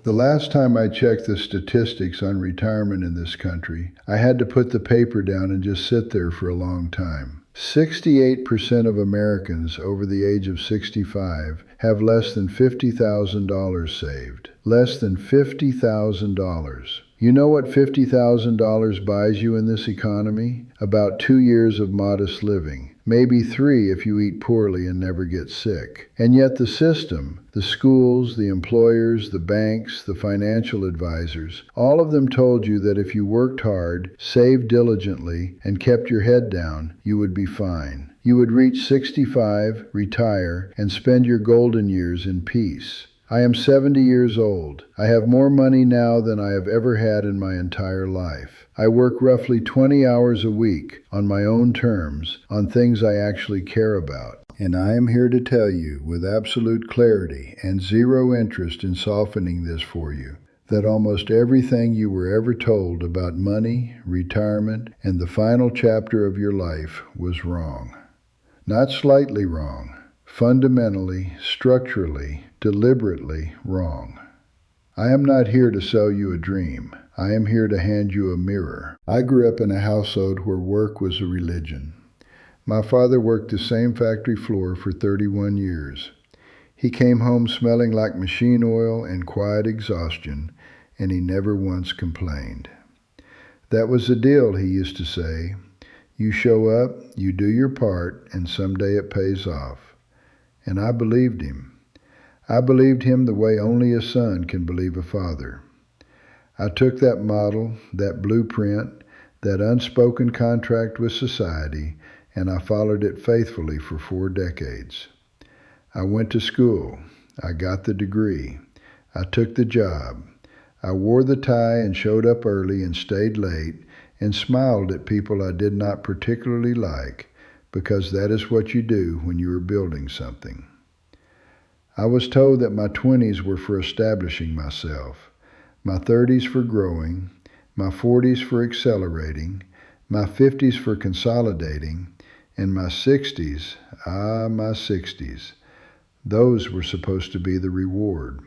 The last time I checked the statistics on retirement in this country, I had to put the paper down and just sit there for a long time. 68% of Americans over the age of 65 have less than $50,000 saved. Less than $50,000. You know what $50,000 buys you in this economy? About 2 years of modest living. Maybe 3 if you eat poorly and never get sick. And yet the system, the schools, the employers, the banks, the financial advisors, all of them told you that if you worked hard, saved diligently, and kept your head down, you would be fine. You would reach 65, retire, and spend your golden years in peace. I am 70 years old. I have more money now than I have ever had in my entire life. I work roughly 20 hours a week on my own terms on things I actually care about. And I am here to tell you with absolute clarity and zero interest in softening this for you, that almost everything you were ever told about money, retirement, and the final chapter of your life was wrong. Not slightly wrong. Fundamentally, structurally, deliberately wrong. I am not here to sell you a dream. I am here to hand you a mirror. I grew up in a household where work was a religion. My father worked the same factory floor for 31 years. He came home smelling like machine oil and quiet exhaustion, and he never once complained. That was the deal, he used to say. You show up, you do your part, and someday it pays off. And I believed him. I believed him the way only a son can believe a father. I took that model, that blueprint, that unspoken contract with society, and I followed it faithfully for 4 decades. I went to school. I got the degree. I took the job. I wore the tie and showed up early and stayed late and smiled at people I did not particularly like, because that is what you do when you are building something. I was told that my 20s were for establishing myself, my 30s for growing, my 40s for accelerating, my 50s for consolidating, and my 60s, my 60s, those were supposed to be the reward,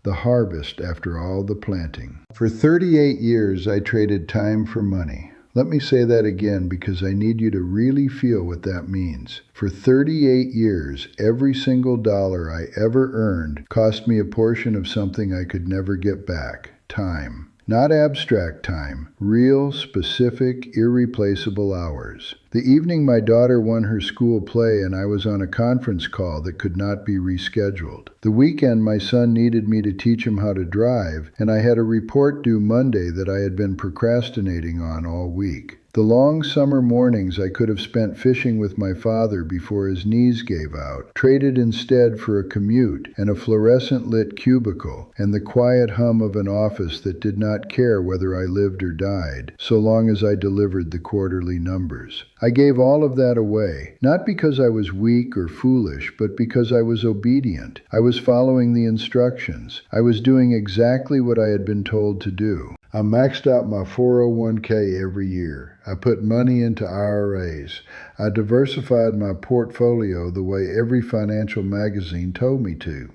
the harvest after all the planting. For 38 years, I traded time for money. Let me say that again because I need you to really feel what that means. For 38 years, every single dollar I ever earned cost me a portion of something I could never get back, time. Not abstract time, real, specific, irreplaceable hours. The evening my daughter won her school play and I was on a conference call that could not be rescheduled. The weekend my son needed me to teach him how to drive, and I had a report due Monday that I had been procrastinating on all week. The long summer mornings I could have spent fishing with my father before his knees gave out, traded instead for a commute and a fluorescent-lit cubicle and the quiet hum of an office that did not care whether I lived or died, so long as I delivered the quarterly numbers. I gave all of that away, not because I was weak or foolish, but because I was obedient. I was following the instructions. I was doing exactly what I had been told to do. I maxed out my 401k every year. I put money into IRAs. I diversified my portfolio the way every financial magazine told me to.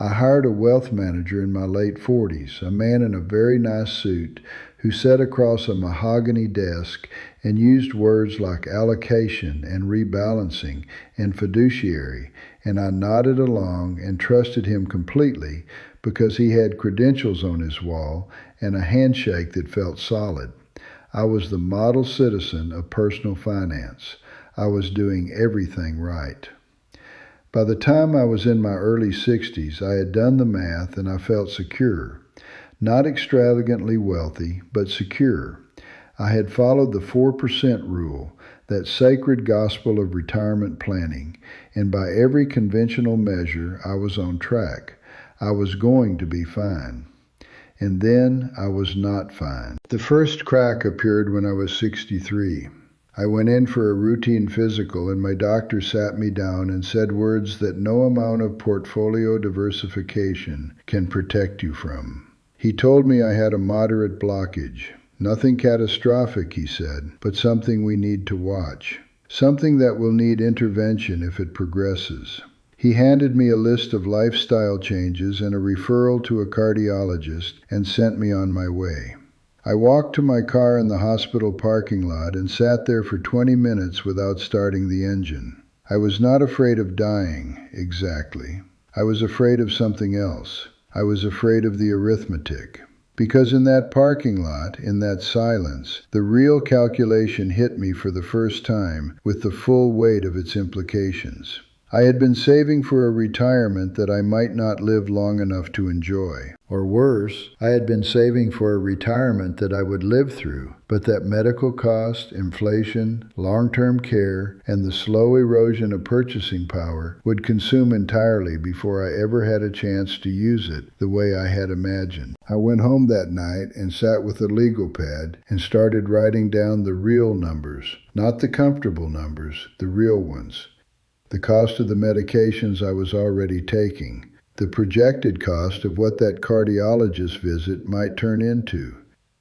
I hired a wealth manager in my late 40s, a man in a very nice suit who sat across a mahogany desk and used words like allocation and rebalancing and fiduciary, and I nodded along and trusted him completely because he had credentials on his wall and a handshake that felt solid. I was the model citizen of personal finance. I was doing everything right. By the time I was in my early 60s, I had done the math and I felt secure. Not extravagantly wealthy, but secure. I had followed the 4% rule, that sacred gospel of retirement planning, and by every conventional measure, I was on track. I was going to be fine. And then I was not fine. The first crack appeared when I was 63. I went in for a routine physical and my doctor sat me down and said words that no amount of portfolio diversification can protect you from. He told me I had a moderate blockage. Nothing catastrophic, he said, but something we need to watch. Something that will need intervention if it progresses. He handed me a list of lifestyle changes and a referral to a cardiologist and sent me on my way. I walked to my car in the hospital parking lot and sat there for 20 minutes without starting the engine. I was not afraid of dying, exactly. I was afraid of something else. I was afraid of the arithmetic. Because in that parking lot, in that silence, the real calculation hit me for the first time with the full weight of its implications. I had been saving for a retirement that I might not live long enough to enjoy. Or worse, I had been saving for a retirement that I would live through, but that medical cost, inflation, long-term care, and the slow erosion of purchasing power would consume entirely before I ever had a chance to use it the way I had imagined. I went home that night and sat with a legal pad and started writing down the real numbers, not the comfortable numbers, the real ones. The cost of the medications I was already taking, the projected cost of what that cardiologist visit might turn into,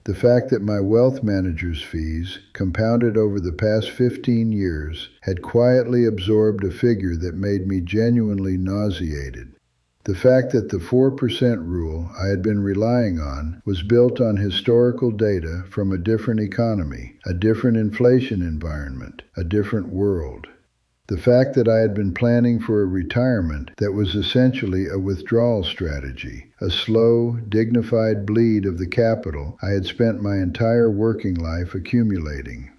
the fact that my wealth manager's fees, compounded over the past 15 years, had quietly absorbed a figure that made me genuinely nauseated. The fact that the 4% rule I had been relying on was built on historical data from a different economy, a different inflation environment, a different world. The fact that I had been planning for a retirement that was essentially a withdrawal strategy, a slow, dignified bleed of the capital I had spent my entire working life accumulating.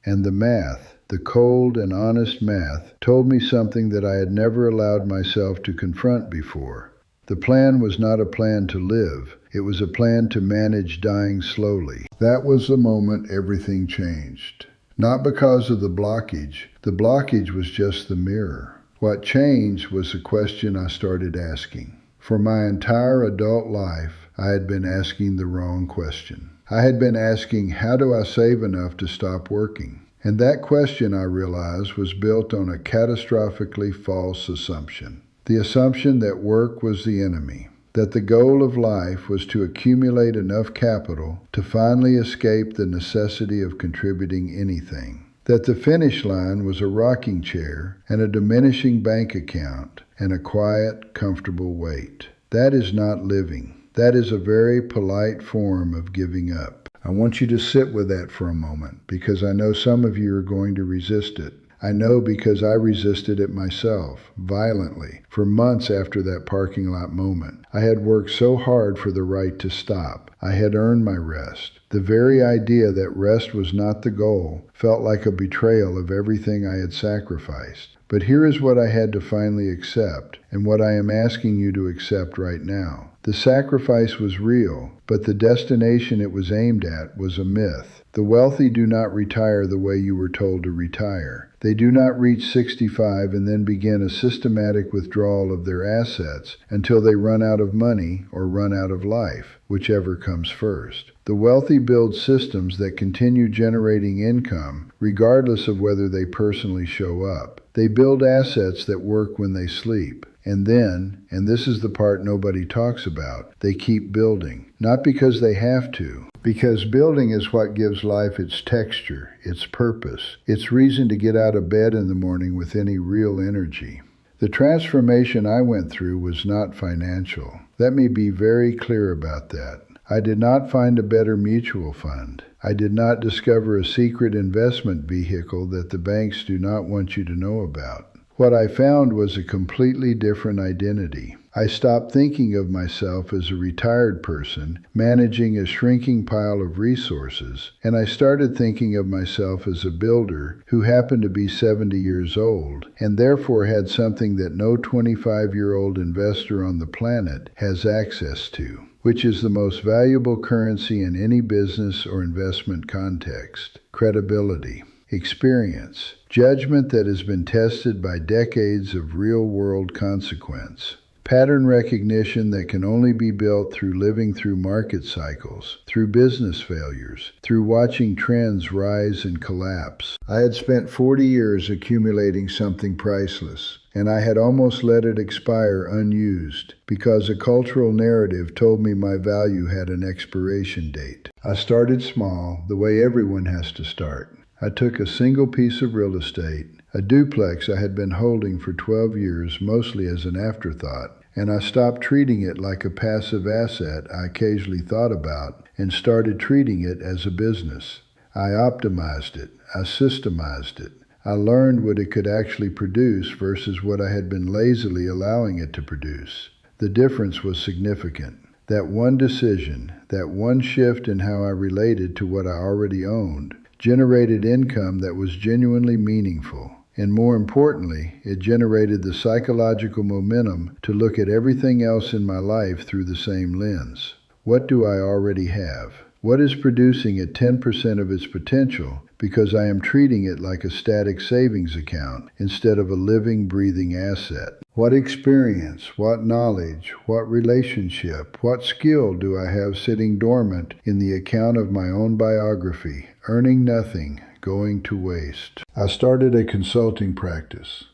And the math, the cold and honest math, told me something that I had never allowed myself to confront before. The plan was not a plan to live. It was a plan to manage dying slowly. That was the moment everything changed. Not because of the blockage was just the mirror. What changed was the question I started asking. For my entire adult life, I had been asking the wrong question. I had been asking, how do I save enough to stop working? And that question, I realized, was built on a catastrophically false assumption. The assumption that work was the enemy. That the goal of life was to accumulate enough capital to finally escape the necessity of contributing anything. That the finish line was a rocking chair and a diminishing bank account and a quiet, comfortable wait. That is not living. That is a very polite form of giving up. I want you to sit with that for a moment because I know some of you are going to resist it. I know because I resisted it myself, violently, for months after that parking lot moment. I had worked so hard for the right to stop. I had earned my rest. The very idea that rest was not the goal felt like a betrayal of everything I had sacrificed. But here is what I had to finally accept, and what I am asking you to accept right now. The sacrifice was real, but the destination it was aimed at was a myth. The wealthy do not retire the way you were told to retire. They do not reach 65 and then begin a systematic withdrawal of their assets until they run out of money or run out of life, whichever comes first. The wealthy build systems that continue generating income regardless of whether they personally show up. They build assets that work when they sleep. And then, and this is the part nobody talks about, they keep building. Not because they have to, because building is what gives life its texture, its purpose, its reason to get out of bed in the morning with any real energy. The transformation I went through was not financial. Let me be very clear about that. I did not find a better mutual fund. I did not discover a secret investment vehicle that the banks do not want you to know about. What I found was a completely different identity. I stopped thinking of myself as a retired person managing a shrinking pile of resources, and I started thinking of myself as a builder who happened to be 70 years old and therefore had something that no 25-year-old investor on the planet has access to, which is the most valuable currency in any business or investment context: credibility. Experience, judgment that has been tested by decades of real-world consequence, pattern recognition that can only be built through living through market cycles, through business failures, through watching trends rise and collapse. I had spent 40 years accumulating something priceless, and I had almost let it expire unused because a cultural narrative told me my value had an expiration date. I started small, the way everyone has to start. I took a single piece of real estate, A duplex I had been holding for 12 years, mostly as an afterthought, and I stopped treating it like a passive asset I occasionally thought about and started treating it as a business. I optimized it. I systemized it. I learned what it could actually produce versus what I had been lazily allowing it to produce. The difference was significant. That one decision, that one shift in how I related to what I already owned, generated income that was genuinely meaningful. And more importantly, it generated the psychological momentum to look at everything else in my life through the same lens. What do I already have? What is producing at 10% of its potential because I am treating it like a static savings account instead of a living, breathing asset? What experience, what knowledge, what relationship, what skill do I have sitting dormant in the account of my own biography, earning nothing, going to waste? I started a consulting practice,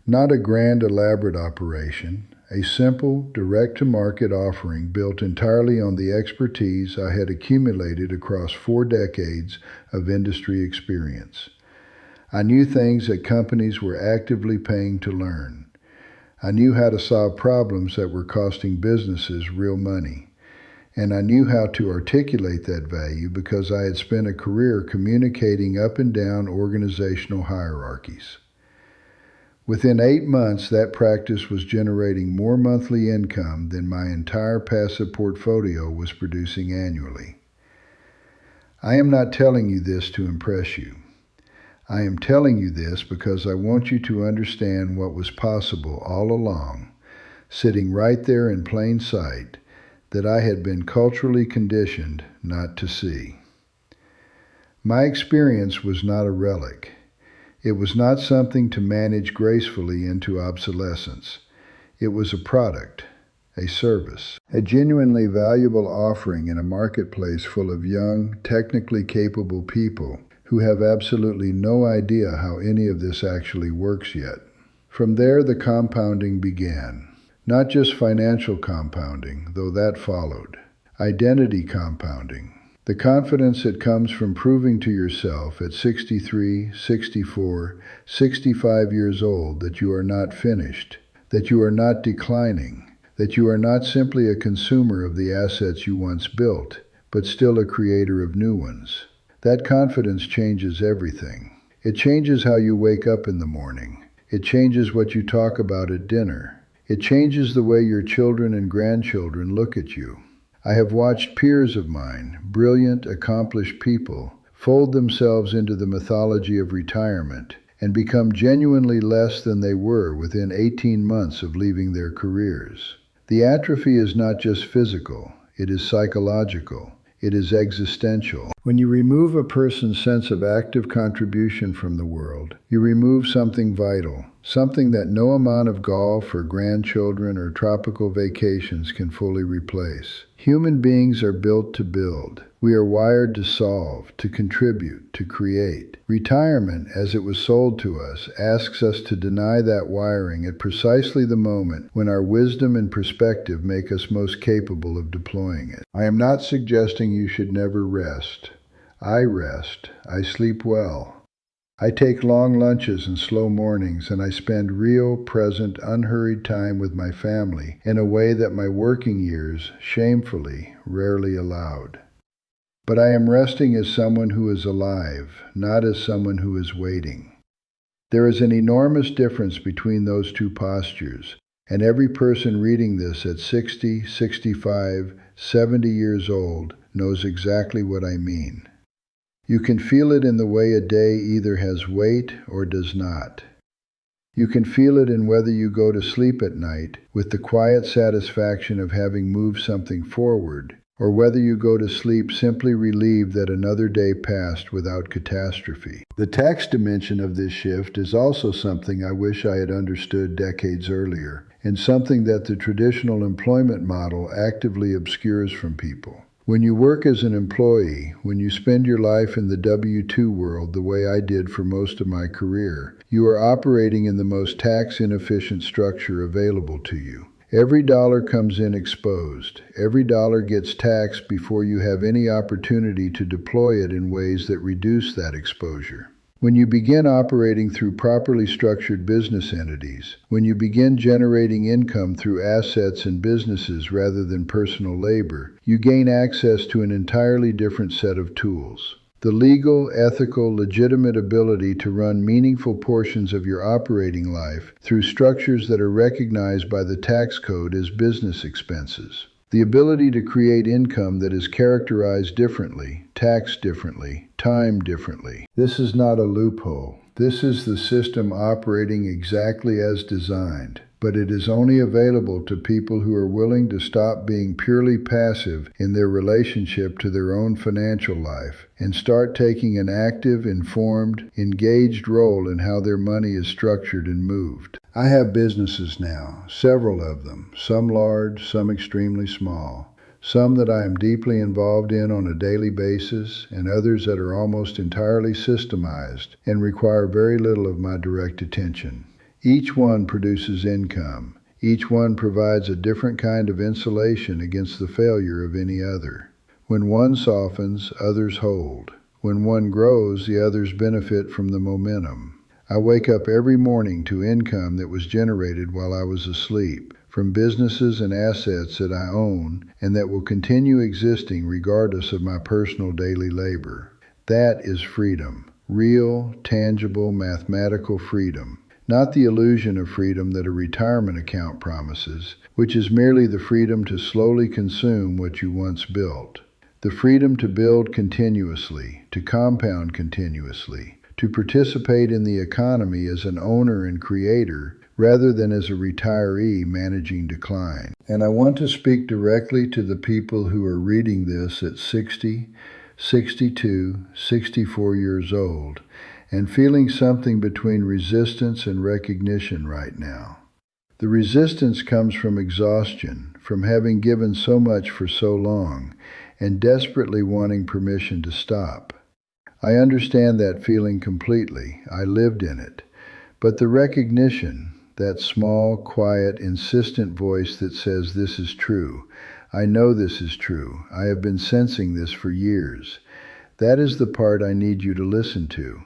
not a grand, elaborate operation, a simple, direct-to-market offering built entirely on the expertise I had accumulated across 4 decades of industry experience. I knew things that companies were actively paying to learn. I knew how to solve problems that were costing businesses real money. And I knew how to articulate that value because I had spent a career communicating up and down organizational hierarchies. Within 8 months, that practice was generating more monthly income than my entire passive portfolio was producing annually. I am not telling you this to impress you. I am telling you this because I want you to understand what was possible all along, sitting right there in plain sight, that I had been culturally conditioned not to see. My experience was not a relic. It was not something to manage gracefully into obsolescence. It was a product, a service, a genuinely valuable offering in a marketplace full of young, technically capable people who have absolutely no idea how any of this actually works yet. From there, the compounding began. Not just financial compounding, though that followed. Identity compounding. The confidence that comes from proving to yourself at 63, 64, 65 years old that you are not finished, that you are not declining, that you are not simply a consumer of the assets you once built, but still a creator of new ones. That confidence changes everything. It changes how you wake up in the morning. It changes what you talk about at dinner. It changes the way your children and grandchildren look at you. I have watched peers of mine, brilliant, accomplished people, fold themselves into the mythology of retirement and become genuinely less than they were within 18 months of leaving their careers. The atrophy is not just physical, it is psychological. It is existential. When you remove a person's sense of active contribution from the world, you remove something vital, something that no amount of golf or grandchildren or tropical vacations can fully replace. Human beings are built to build. We are wired to solve, to contribute, to create. Retirement, as it was sold to us, asks us to deny that wiring at precisely the moment when our wisdom and perspective make us most capable of deploying it. I am not suggesting you should never rest. I rest. I sleep well. I take long lunches and slow mornings, and I spend real, present, unhurried time with my family in a way that my working years, shamefully, rarely allowed. But I am resting as someone who is alive, not as someone who is waiting. There is an enormous difference between those two postures, and every person reading this at 60, 65, 70 years old knows exactly what I mean. You can feel it in the way a day either has weight or does not. You can feel it in whether you go to sleep at night with the quiet satisfaction of having moved something forward, or whether you go to sleep simply relieved that another day passed without catastrophe. The tax dimension of this shift is also something I wish I had understood decades earlier, and something that the traditional employment model actively obscures from people. When you work as an employee, when you spend your life in the W-2 world the way I did for most of my career, you are operating in the most tax-inefficient structure available to you. Every dollar comes in exposed. Every dollar gets taxed before you have any opportunity to deploy it in ways that reduce that exposure. When you begin operating through properly structured business entities, when you begin generating income through assets and businesses rather than personal labor, you gain access to an entirely different set of tools. The legal, ethical, legitimate ability to run meaningful portions of your operating life through structures that are recognized by the tax code as business expenses. The ability to create income that is characterized differently, taxed differently, timed differently. This is not a loophole. This is the system operating exactly as designed. But it is only available to people who are willing to stop being purely passive in their relationship to their own financial life and start taking an active, informed, engaged role in how their money is structured and moved. I have businesses now, several of them, some large, some extremely small, some that I am deeply involved in on a daily basis, and others that are almost entirely systemized and require very little of my direct attention. Each one produces income. Each one provides a different kind of insulation against the failure of any other. When one softens, others hold. When one grows, the others benefit from the momentum. I wake up every morning to income that was generated while I was asleep, from businesses and assets that I own and that will continue existing regardless of my personal daily labor. That is freedom. Real, tangible, mathematical freedom. Not the illusion of freedom that a retirement account promises, which is merely the freedom to slowly consume what you once built. The freedom to build continuously, to compound continuously, to participate in the economy as an owner and creator rather than as a retiree managing decline. And I want to speak directly to the people who are reading this at 60, 62, 64 years old, and feeling something between resistance and recognition right now. The resistance comes from exhaustion, from having given so much for so long, and desperately wanting permission to stop. I understand that feeling completely. I lived in it. But the recognition, that small, quiet, insistent voice that says this is true, I know this is true, I have been sensing this for years, that is the part I need you to listen to.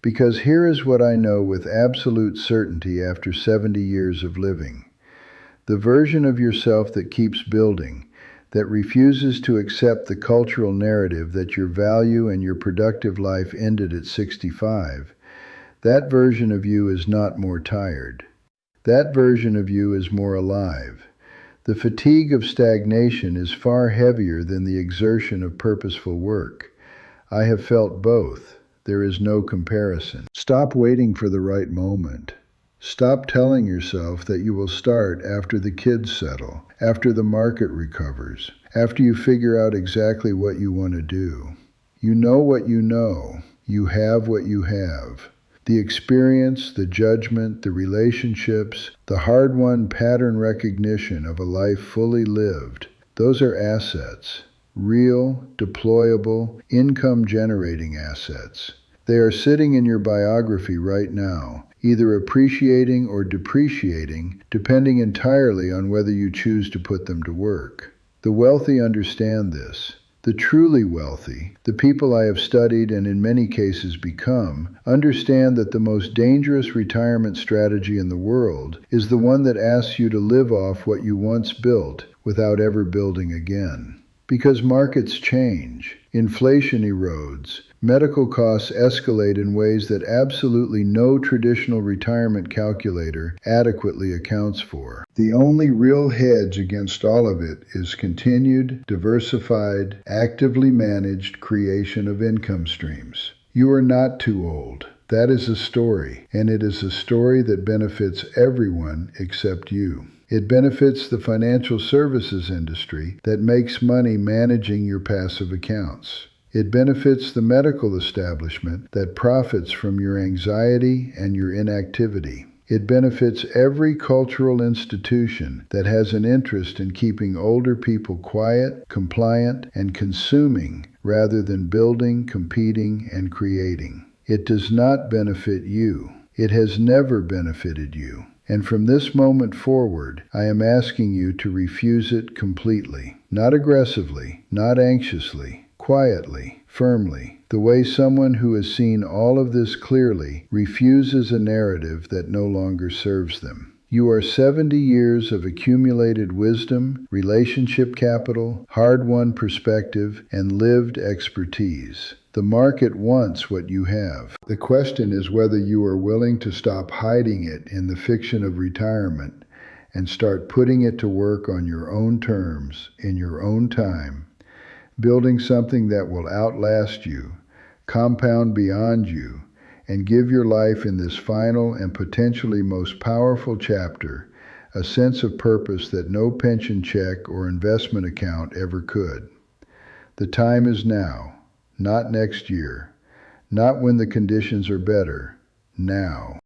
Because here is what I know with absolute certainty after 70 years of living. The version of yourself that keeps building, that refuses to accept the cultural narrative that your value and your productive life ended at 65, that version of you is not more tired. That version of you is more alive. The fatigue of stagnation is far heavier than the exertion of purposeful work. I have felt both. There is no comparison. Stop waiting for the right moment. Stop telling yourself that you will start after the kids settle, after the market recovers, after you figure out exactly what you want to do. You know what you know. You have what you have. The experience, the judgment, the relationships, the hard-won pattern recognition of a life fully lived, those are assets. Real, deployable, income-generating assets. They are sitting in your biography right now, either appreciating or depreciating, depending entirely on whether you choose to put them to work. The wealthy understand this. The truly wealthy, the people I have studied and in many cases become, understand that the most dangerous retirement strategy in the world is the one that asks you to live off what you once built without ever building again. Because markets change, inflation erodes, medical costs escalate in ways that absolutely no traditional retirement calculator adequately accounts for. The only real hedge against all of it is continued, diversified, actively managed creation of income streams. You are not too old. That is a story, and it is a story that benefits everyone except you. It benefits the financial services industry that makes money managing your passive accounts. It benefits the medical establishment that profits from your anxiety and your inactivity. It benefits every cultural institution that has an interest in keeping older people quiet, compliant, and consuming rather than building, competing, and creating. It does not benefit you. It has never benefited you. And from this moment forward, I am asking you to refuse it completely. Not aggressively, not anxiously, quietly, firmly, the way someone who has seen all of this clearly refuses a narrative that no longer serves them. You are 70 years of accumulated wisdom, relationship capital, hard-won perspective, and lived expertise. The market wants what you have. The question is whether you are willing to stop hiding it in the fiction of retirement and start putting it to work on your own terms, in your own time, building something that will outlast you, compound beyond you, and give your life in this final and potentially most powerful chapter a sense of purpose that no pension check or investment account ever could. The time is now, not next year, not when the conditions are better, now.